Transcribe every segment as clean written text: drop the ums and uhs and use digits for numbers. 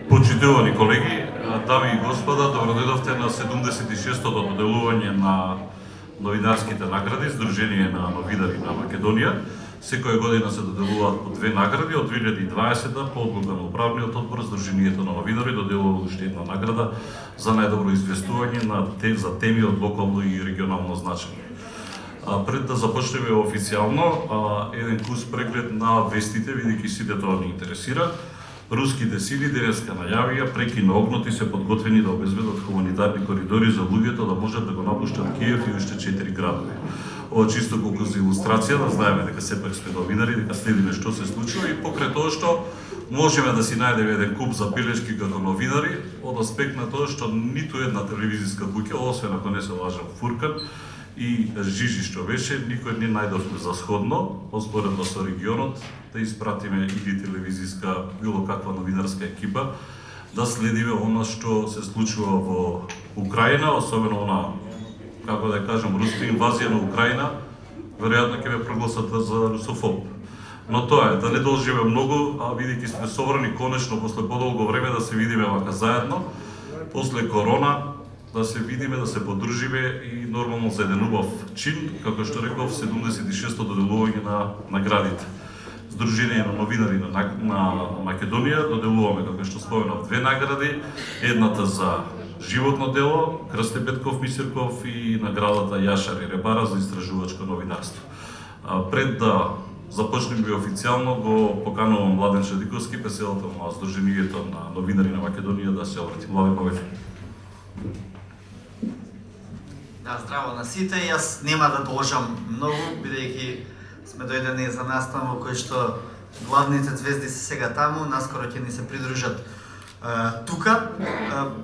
Почитувани колеги, дами и господа, добродојдовте на 76-тото доделување на новинарските награди, Сдружение на новинари на Македонија. Секоја година се доделуваат по 2 награди. Од 2020 по одлука на управниот одбор, Сдруженијето на новинари доделува уште една награда за најдобро известување за теми од локално и регионално значење. Пред да започнеме официјално, еден кус преглед на вестите, бидејќи сите тоа ни интересира. Руските сили денеска најавија преки на огнот и се подготвени да обезбедат хуманитарни коридори за луѓето да можат да го напуштат Киев и уште 4 градови. Ова чисто колку за илустрација, да знаеме дека сепак сме новинари, дека следиме што се случува и покрај тоа што можеме да си најдеме еден куп забелешки како новинари, од аспект на тоа што ниту една телевизиска куќа, освен ако не се лажам Фуркан и Жижи што беше, никој не најдовме за сходно, споредно со регионот, да испратиме или телевизиска, било каква новинарска екипа, да следиме она што се случува во Украина, особено она, како да кажам, руска инвазија на Украина, веројатно ќе ме прогласат за русофоб. Но тоа е, да не должиме многу, а бидејќи сме собрани конечно после подолго време да се видиме вака заедно, после корона, да се видиме, да се подружиме и нормално за еден убав чин, како што реков, 76-то доделување на наградите. Сдружение на новинари на Македонија доделуваме, како што споменав, 2 награди, едната за животно дело, Крсте Петков Мисирков и наградата Јашар Еребара за истражувачко новинарство. Пред да започнеме официјално, го поканувам Младен Шедиковски, председател на Сдруженијето на новинари на Македонија, да се обрати. Младен, повеќе. Да, здраво на сите. Јас нема да должам многу, бидејќи сме дојдени за настан во кој што главните звезди се сега таму, наскоро ќе ни се придружат тука.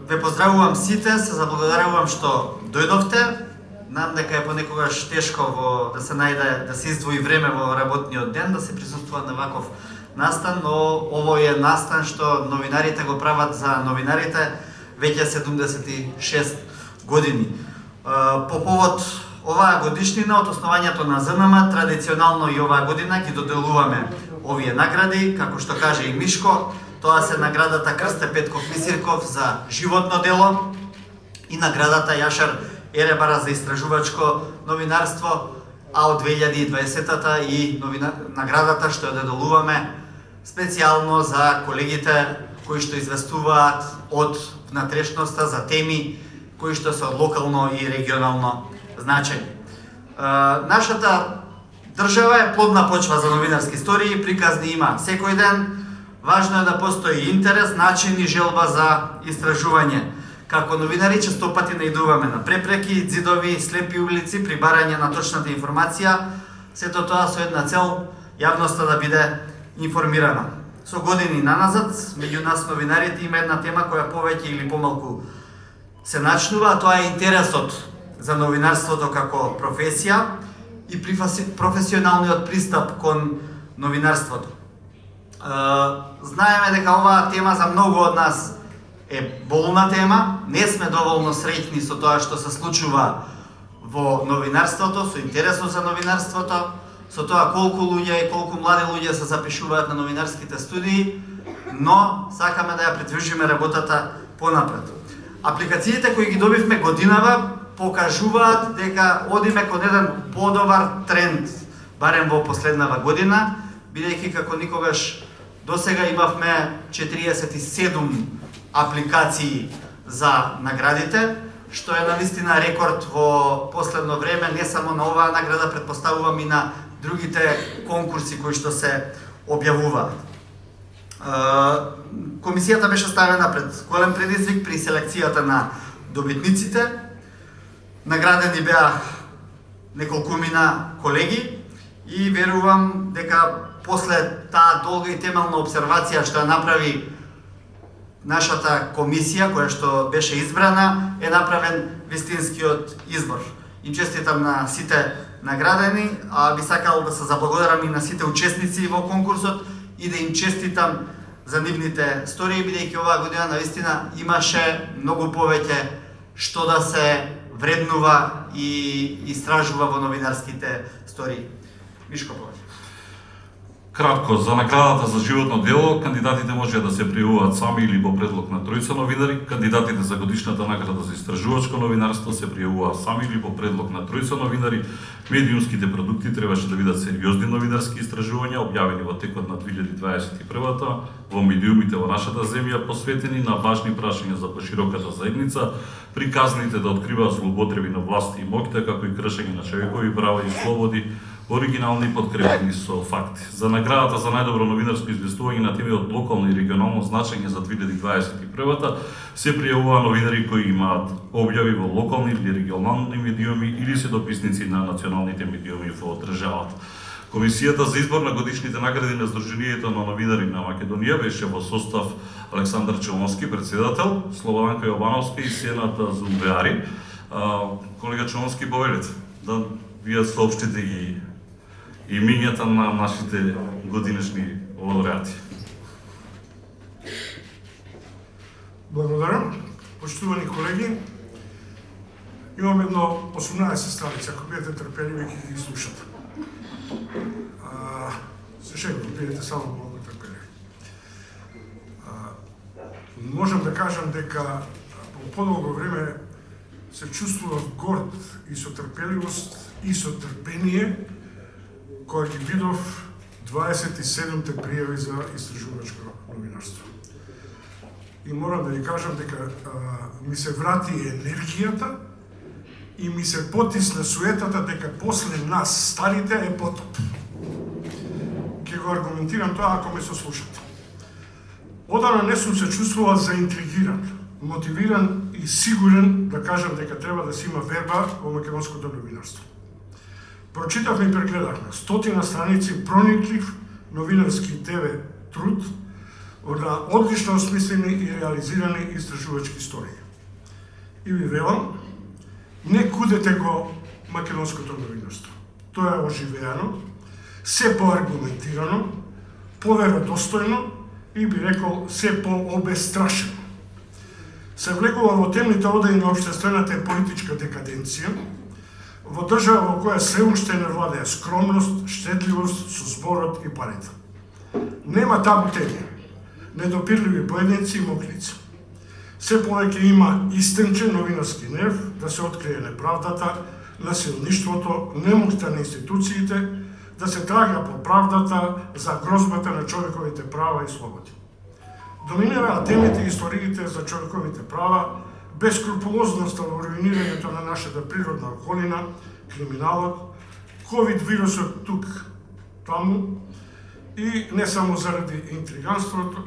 Ве поздравувам сите, се заблагодарувам што дојдовте. Знам дека е понекогаш тешко да се најде, да се издвои време во работниот ден, да се присуствува на ваков настан, но овој е настан што новинарите го прават за новинарите веќе 76 години. По повод оваа годишнина од основањето на ЗНМ, традиционално и оваа година ги доделуваме овие награди, како што каже и Мишко, тоа се наградата Крсте Петков Мисирков за животно дело и наградата Јашар Еребара за истражувачко новинарство, а од 2020-та и наградата што ја доделуваме специјално за колегите кои што известуваат од внатрешноста за теми кои што се од локално и регионално значење. Нашата држава е плодна почва за новинарски истории, приказни има секој ден. Важно е да постои интерес, начин и желба за истражување. Како новинари често пати наидуваме на препреки, ѕидови, слепи улици при барање на точната информација, сето тоа со една цел јавноста да биде информирана. Со години наназад, меѓу нас новинарите има една тема која повеќе или помалку се начнува, тоа е интересот за новинарството како професија и професионалниот пристап кон новинарството. Знаеме дека оваа тема за многу од нас е болна тема, не сме доволно среќни со тоа што се случува во новинарството, со интересот за новинарството, со тоа колку луѓе и колку млади луѓе се запишуваат на новинарските студии, но сакаме да ја придвижиме работата понапред. Апликациите кои ги добивме годинава покажуваат дека одиме кон еден подобар тренд, барем во последнава година, бидејќи како никогаш досега имавме 47 апликации за наградите, што е навистина рекорд во последно време, не само на оваа награда, претпоставувам и на другите конкурси кои што се објавуваат. Комисијата беше ставена пред голем предизвик при селекцијата на добитниците. Наградени беа неколкумина колеги и верувам дека после таа долга и темелна обсервација што ја направи нашата комисија, која што беше избрана, е направен вистинскиот избор. Им честитам на сите наградени, а би сакал да се заблагодарам и на сите учесници во конкурсот и да им честитам за нивните стории, бидејќи оваа година навистина имаше многу повеќе што да се вреднува и истражува во новинарските стории. Мишко повеќе. Кратко, за наградата за животно дело, кандидатите може да се пријавуваат сами или по предлог на тројца новинари. Кандидатите за годишната награда за истражувачко новинарство се пријавуваат сами или по предлог на тројца новинари. Медиумските продукти требаше да видат сериозни новинарски истражувања, објавени во текот на 2021 во медиумите во нашата земја, посветени на важни прашања за пошироката заедница, приказните да откриваат злоупотреби на власти и моќта, како и кршење на човекови права и слободи, оригинални и подкрепени со факти. За наградата за најдобро новинарско известување на теми од локално и регионално значење за 2021 се пријавува новинари кои имаат објави во локални или регионални медиуми или се дописници на националните медиуми во државата. Комисијата за избор на годишните награди на Сдруженијето на новинари на Македонија беше во состав Александар Челонски, председател, Слободанка Јовановска и Сената Зумбеари. Колега Челонски, повелете да вие соопштите ги имињата на нашите годинешни лауреати. Благодарам. Почитувани колеги, имам едно 18 страници, ако бидете трпеливи ќе ги слушате. Се шегувам, бидете само многу трпеливи. Можам да кажам дека по подолго време се чувствував горд и со трпеливост и со трпение кога ги видов 27-те пријави за истражувачко новинарство. И морам да ви кажам дека ми се врати енергијата и ми се потисна суетата дека после нас, старите, е потоп. Ќе го аргументирам тоа ако ме сослушате. Одамна не сум се чувствувал заинтригиран, мотивиран и сигурен да кажам дека треба да се има верба во македонското новинарство. Прочитавме и прегледавме 100 страници прониклив новинарски ТВ труд на одлично осмислени и реализирани истражувачки истории. И ви велам, не кудете го македонското новинарство. Тоа е оживеано, се поаргументирано, поверодостојно и би рекол се пообестрашено. Се влегува во темните одаи на општествената и политичка декаденција, во држава во која се уште не владее скромност, штедливост со зборот и парите. Нема табу теми, недопирливи поединци и мокрици. Се повеќе има истенчен новинарски нерв да се открие неправдата, насилништвото, немоќта на институциите, да се трага по правдата за грозбата на човековите права и слободи. Доминираат темите и историите за човековите права, бескрупулозноста во руинирањето на нашата природна околина, криминалот, ковид вирусот тук, таму, и не само заради интриганството,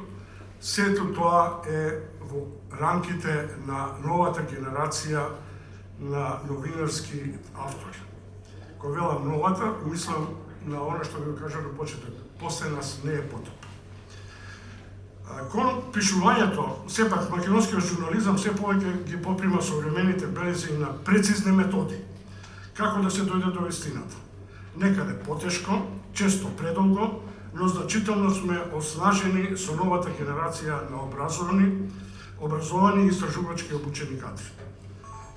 сето тоа е во рамките на новата генерација на новинарски автори. Кога велам новата, мислам на она што ви кажа на почеток. После нас не е потоп. Кон пишувањето, сепак македонскиот журнализам се повеќе ги поприма современите белези на прецизни методи. Како да се дојде до вистината. Некаде потешко, често предолго, но значително сме оснажени со новата генерација на образовани и истражувачки обучени кадри.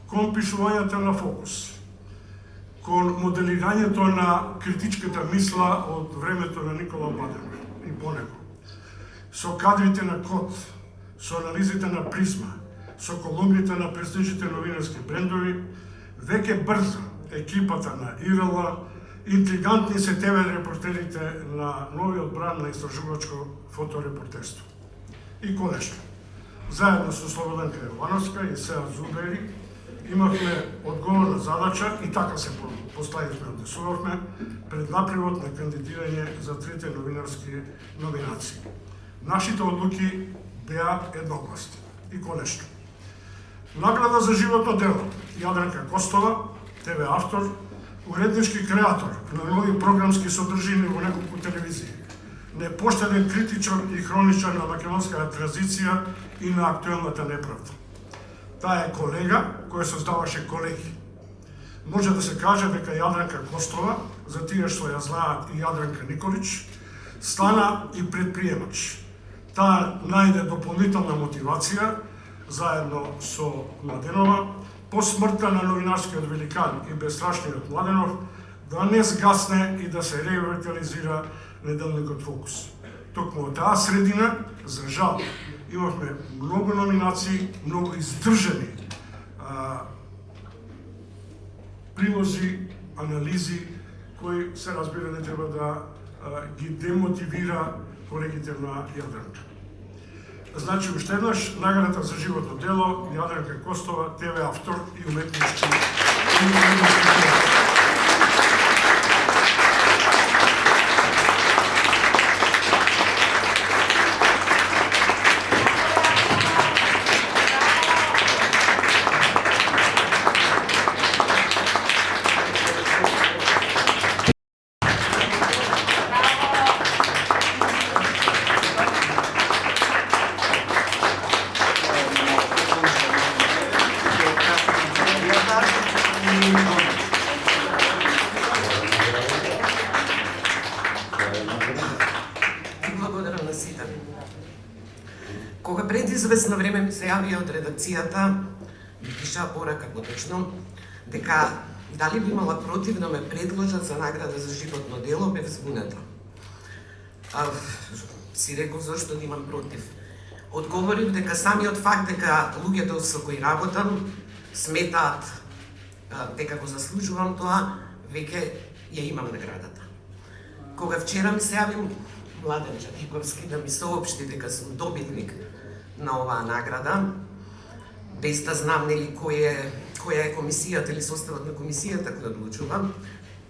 Кон пишувањето на фокус, кон моделирањето на критичката мисла од времето на Никола Младенов и понеко, со кадрите на Код, со анализите на Призма, со колумните на престижните новинарски брендови, веќе брзо екипата на ИРЛ, интригантни се ТВ репортерите на новиот бранд на истражувачко фоторепортерство. И конечно, заедно со Слободанка Јовановска и Сената Зумбеари имавме одговорна задача и така се поставивме, одесувавме пред напривот на кандидирање за 3 новинарски номинации. Нашите одлуки беа едногласни. И конечно. Награда за животно дело Јадранка Костова, ТВ автор, уреднички креатор на нови програмски содржини во неколку телевизии, непоштеден критичар и хроничар на македонската транзиција и на актуелната неправда. Таа е колега кој создаваше колеги. Може да се каже дека Јадранка Костова, за тие што ја знаат и Јадранка Николич, стана и предприемач. Таа најде дополнителна мотивација заедно со Младенова, по смртта на новинарскиот великан и бестрашниот Младенов, да не згасне и да се ревитализира неделникот Фокус. Токму од таа средина, за жал, имавме многу номинации, многу издржани прилози, анализи, кои се разбира не треба да ги демотивира колегите на Јадранка. Значи, уште еднаш, наградата за животно дело, Јадранка Костова, ТВ автор и уметнички. Кога пред известно време ми се јавија од редакцијата, ми пишаа порака поточно, дека дали би имала против да ме предложат за награда за животно дело, бев збуната. Си реков зашто да имам против. Одговорив дека самиот факт дека луѓето со кои работам сметаат дека го заслужувам тоа, веќе ја имам наградата. Кога вчера ми се јави Младен Чатиковски да ми соопшти дека сум добитник на оваа награда, без да знам нели која е комисијата или составот на комисијата која одлучува,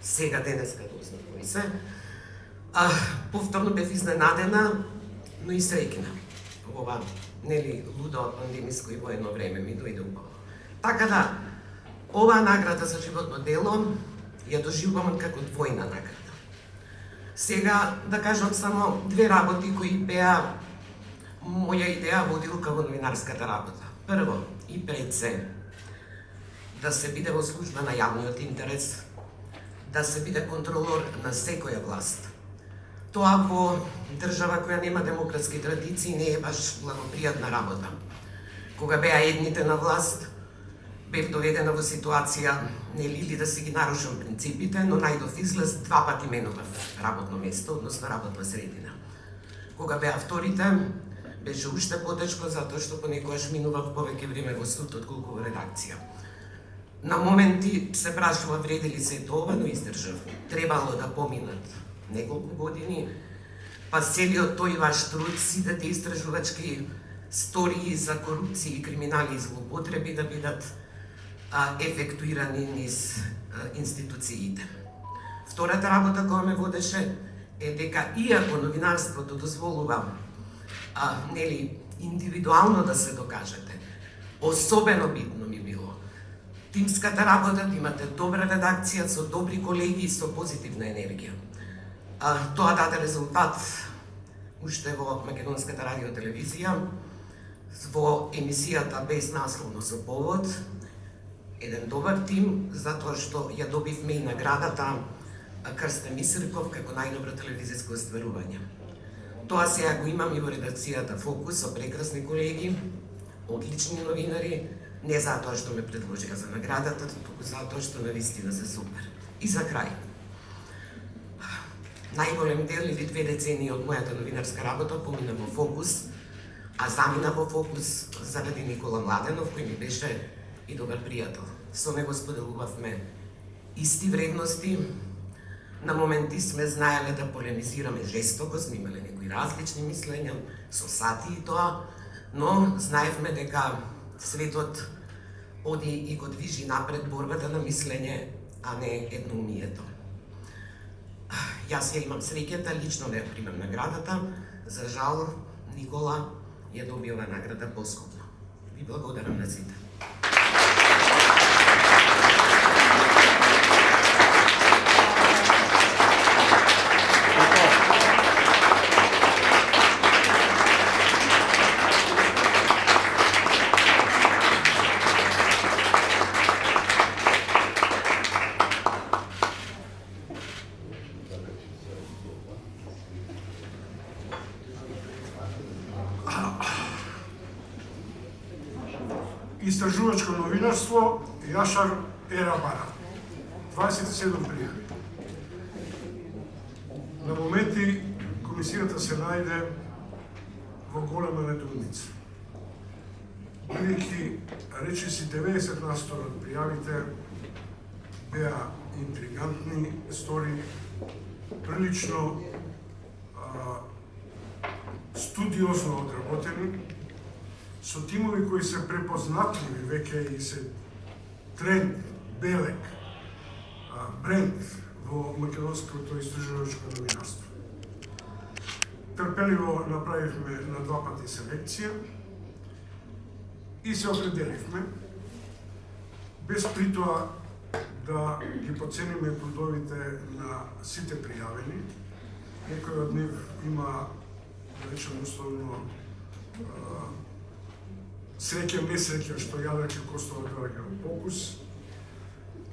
сега денеска дознав кои се, повторно бев изненадена, но и среќна. Ова нели лудо пандемиско и воено време ми дојде убаво. Така да, оваа награда за животно дело ја доживувам како двојна награда. Сега да кажам само две работи кои беа моја идеја водилка во новинарската работа. Прво и пред се, да се биде во служба на јавниот интерес, да се биде контролор на секоја власт. Тоа во држава која нема демократски традиции не е баш благопријатна работа. Кога беа едните на власт, бев доведена во ситуација нели или да си ги нарушам принципите, но најдов излез, 2 пати менував работно место, односно работна средина. Кога беа вторите, беше уште потешко затоа што понекогаш минував повеќе време во суд отколку во редакција. На моменти се прашува вреди ли се тоа, но издржав. Требало да поминат неколку години, па целиот тој ваш труд, сите тие истражувачки стории за корупција и криминали и злоупотреби да бидат ефектуирани низ институциите. Втората работа која ме водеше е дека иако новинарството дозволува нели индивидуално да се докажете, особено битно ми било тимската работа, да имате добра редакција со добри колеги и со позитивна енергија. Тоа даде резултат уште во Македонската радиотелевизија, во емисијата без насловно со повод, еден добар тим, затоа што ја добивме и наградата Крстен Мисрков како најдобро телевизиско остварување. Тоа сега го имам и во редакцијата Фокус со прекрасни колеги, одлични новинари, не затоа што ме предложија за наградата, туку затоа што навистина се супер. И за крај, најголем дел или 2 децении од мојата новинарска работа помина во Фокус, а замина во Фокус заради Никола Младенов, кој ми беше и добар пријател. Со него споделувавме исти вредности, на моменти сме знаеле да полемизираме жестоко, сме имале некои различни мислења, со сати и тоа, но знаевме дека светот оди и го движи напред борбата на мислење, а не едноумието. Јас ја имам среќата лично да ја примам наградата, за жал Никола ја добива награда поскупно. Ви благодарам на сите. Истражувачко новинарство Јашар Ерабара. 27 пријави. моменти комисијата се најде во голема недоумица. Бидејќи речиси 90% од пријавите беа интригантни истории, прилично студиозно одработени, со тимови кои се препознатливи веќе и се тренд, белек, бренд во македонското истражувачко новинарство. Трпеливо направивме на 2 пати селекција и се определивме, без при тоа да ги поцениме трудовите на сите пријавени. Некој од нив има, да речем условно, среќа, несреќа, што Јадраке Костова доаѓа во фокус.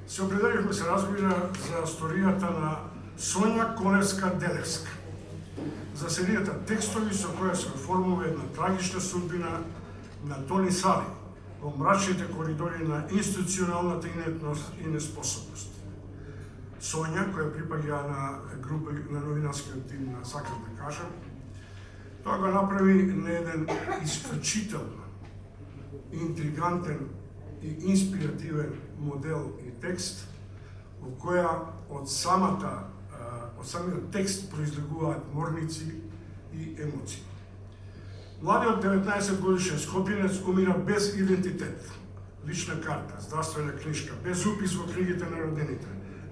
Се определивме, се разбира, за историјата на Сонја Коневска-Делевска, за серијата текстови со која се оформува една трагична судбина на Тони Сали во мрачните коридори на институционалната инертност и неспособност. Сонја, која припаѓа на група на новинарскиот тим на Сакам да кажам, тоа го направи на еден исклучително интригантен и инспиративен модел и текст, во која од самиот текст произлегуваат морници и емоции. Младиот 19 годишен скопјанец умира без идентитет, лична карта, здравствена книжка, без упис во книгите на родените,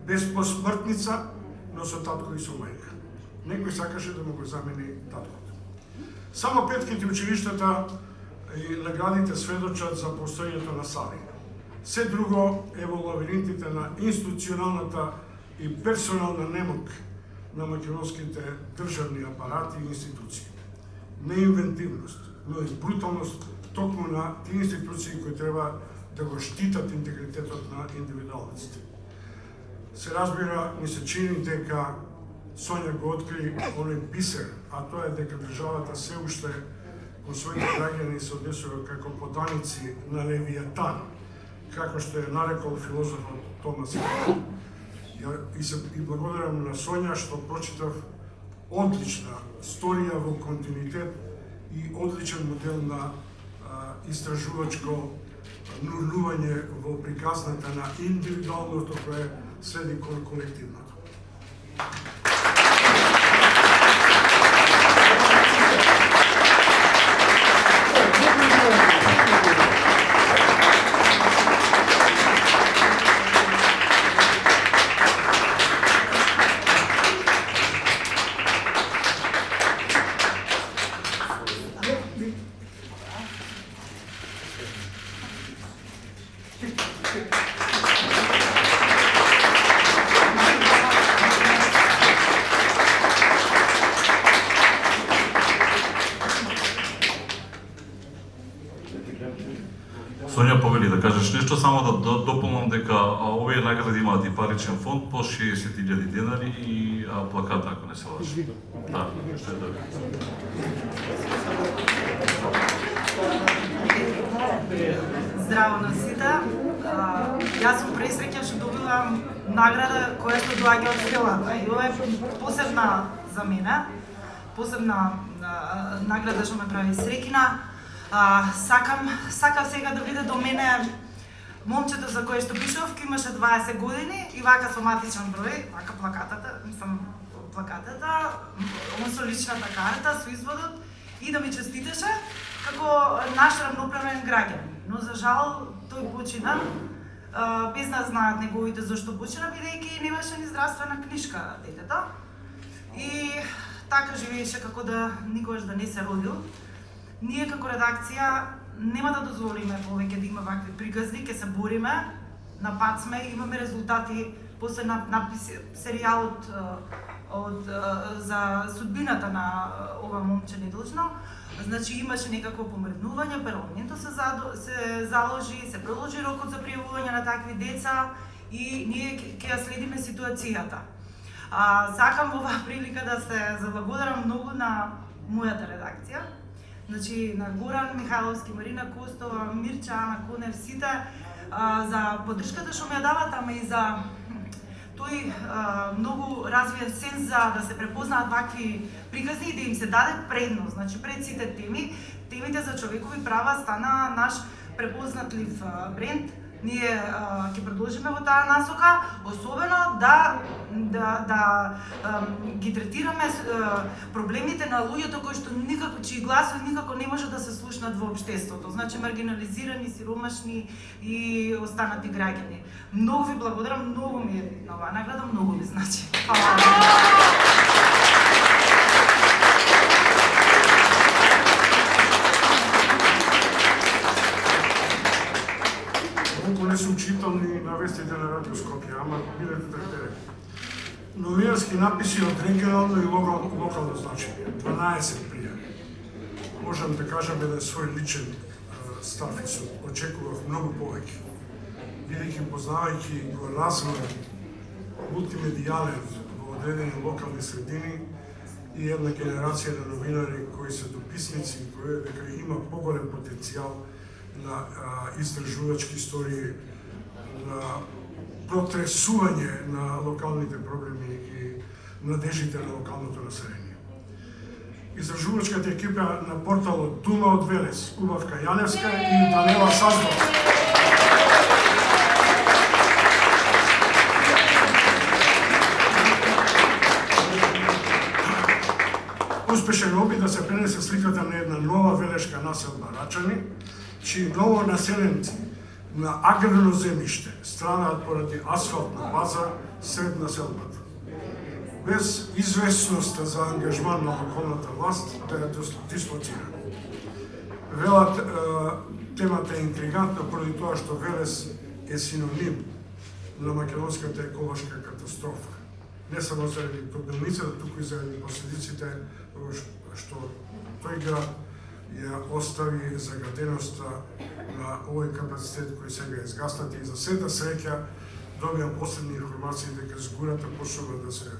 без посмртница, но со татко и со мајка. Некој сакаше да му го замени таткото. Само петките училиштата и наградите сведочат за постојањето на Сали. Се друго е во лавиринтите на институционалната и персонална немок на македонските државни апарати и институции. Не инвентивност, но и бруталност токму на тие институции кои треба да го штитат интегритетот на индивидуалниците. Се разбира, ми се чини дека Сонја го откри оној бисер, а тоа е дека државата се уште кон своите граѓани се однесува како поданици на Левијатан, како што е нарекол филозофот Томас Ман. И благодарам на Сонја што прочитав одлична сторија во континуитет и одличен модел на истражувачко нурлување во приказната на индивидуалното кое следи кон колективното. Сонја, повели да кажеш нешто, само да дополнам дека овие награди имаат и паричен фонд по 60.000 денари и плакат, ако не се лажи. Да, што е добро. Здраво на сите. Јас сум пресреќна што добивам награда која што доаѓа од селата. И ова е посебна за мене, посебна награда што ме прави среќна. Сакам сега да биде до мене момчето за кое што пишав, кој имаше 20 години и вака со матичен број, вака плакатата, он со личната карта, со изводот и да ми честитеше како наш рамноправен граѓанин. Но за жал тој почина, без да знаат неговите зашто почина, бидејќи немаше ни здравствена книжка детето. И така живееше како да никогаш да не се родил. Ние како редакција нема да дозволиме повеќе да има вакви приказни, ќе се бориме, на пат сме, имаме резултати после написи серијалот за судбината на ова момче недолжно. Значи имаше некакво помрднување, парламентот се заложи, се продолжи рокот за пријавување на такви деца и ние ќе ја следиме ситуацијата. Сакам во оваа прилика да се заблагодарам многу на мојата редакција. Значи на Горан Михайловски, Марина Костова, Мирча, Ана Конев, сите за поддршката што ми ја дават, ама и за тој многу развија сенс за да се препознаат вакви приказни и да им се даде предност. Значи пред сите теми, темите за човекови права стана наш препознатлив бренд. Ние ќе продолжиме во таа насока, особено да ги третираме проблемите на луѓето кои што никако, чии гласови никако не може да се слушнат во општеството. Значи маргинализирани, сиромашни и останати граѓани. Многу ви благодарам, многу ми е битна оваа награда, многу ми значи. Колку не сум читал ни на вестите на Радио Скопје, ама бидете трпеливи. Новинарски написи од регионално и локално значење, 12 пријави. Можам да кажам еден свој личен став и се очекував многу повеќе. Бидејќи познавајќи го развој мултимедијален во одредени локални средини и една генерација на новинари кои се дописници, кои дека има поголем потенцијал на истражувачки истории, на протресување на локалните проблеми и надежите на локалното население. Истражувачката екипа на порталот Дума од Велес, Убавка Јаневска и Данела Саздова. Успешен опит да се пренесе сликата на една нова велешка населба Рачани, чии ново населенци на аграрно земјиште страдаат поради асфалтна база сред населбата. Без известноста за ангажман на локалната власт да ја дислоцира. Велат, темата е интригантна поради тоа што Велес е синоним на македонската еколошка катастрофа. Не само заради тобилницата, туку и заради последиците што тој град ја остави заграденоста на овој капацитет кој сега е изгаснат и за сета среќа добиам последни информации дека згурата почнува да се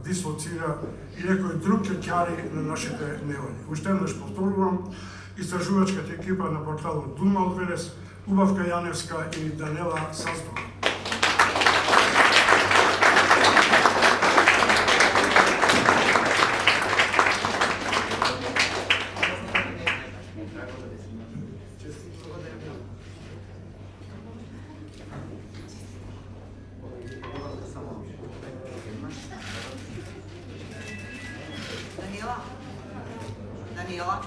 дислоцира и некој друг ќеќари на нашите неволји. Уште еднаш повторувам, истражувачката екипа на порталот Дума од Велес, Убавка Јаневска и Данела Саздова. Даниела.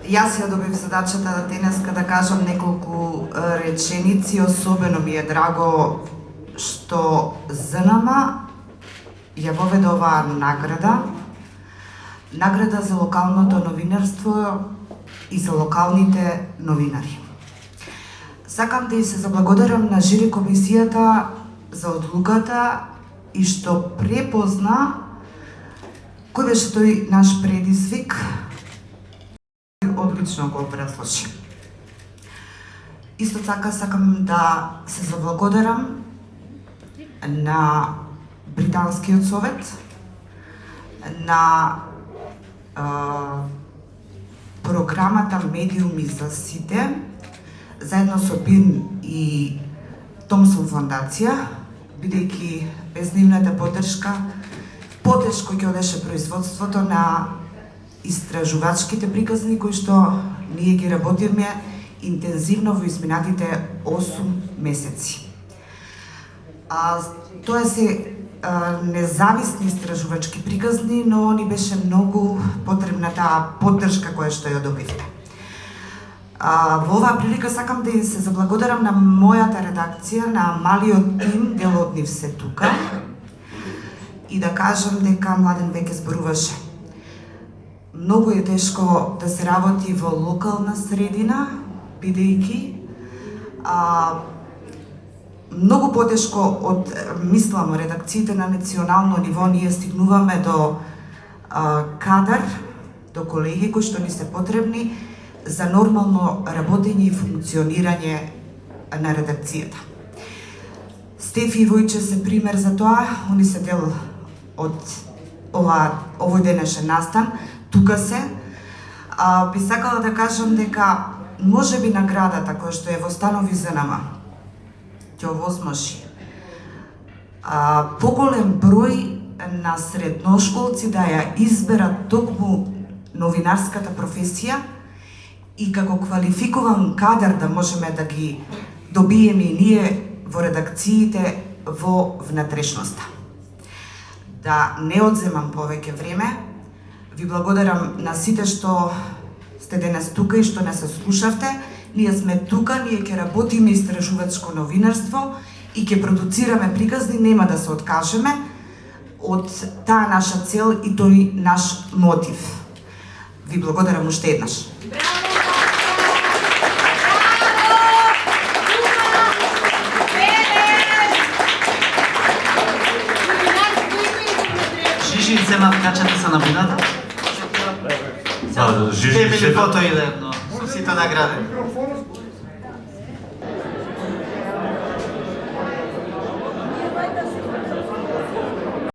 Јас ја добив задачата денеска да кажам неколку реченици, особено ми е драго што ЗНМ ја воведе оваа награда за локалното новинарство и за локалните новинари. Сакам да и се заблагодарам на жири комисијата за одлуката и што препозна кој беше тој наш предизвик, одлично го образложи. Исто така сакам да се заблагодарам на Британскиот совет, на програмата Медиуми за сите, заедно со БИН и Томсон фондација, бидејќи без нивната поддршка потешко ќе одеше производството на истражувачките приказни кои што ние ги работиме интензивно во изминатите 8 месеци. Тоа се независни истражувачки приказни, но ни беше многу потребна таа поддршка која што ја добивме. Во оваа прилика сакам да се заблагодарам на мојата редакција, на малиот тим, дел од нив се тука, и да кажам дека Младен веќе зборуваше. Многу е тешко да се работи во локална средина, бидејќи многу потешко од, мислам, редакциите на национално ниво ние стигнуваме до кадар, до колеги кои што ни се потребни за нормално работење и функционирање на редакцијата. Стефи и Војче се пример за тоа, они се дел од овој денешен настан. тука се. Би сакала да кажам дека можеби наградата која што е во Станови ЗНМ ќе овозможи поголем број на средношколци да ја изберат токму новинарската професија и како квалификуван кадар да можеме да ги добиеме и ние во редакциите во внатрешноста. Да не одземам повеќе време, ви благодарам на сите што сте денес тука и што не се слушавте. Ние сме тука, ние ќе работиме истражувачко новинарство и ќе продуцираме приказни, нема да се откажеме од таа наша цел и тој наш мотив. Ви благодарам уште еднаш. Жижин зема качата се на бината? Да, Жижин Фото иде, но со сите награди.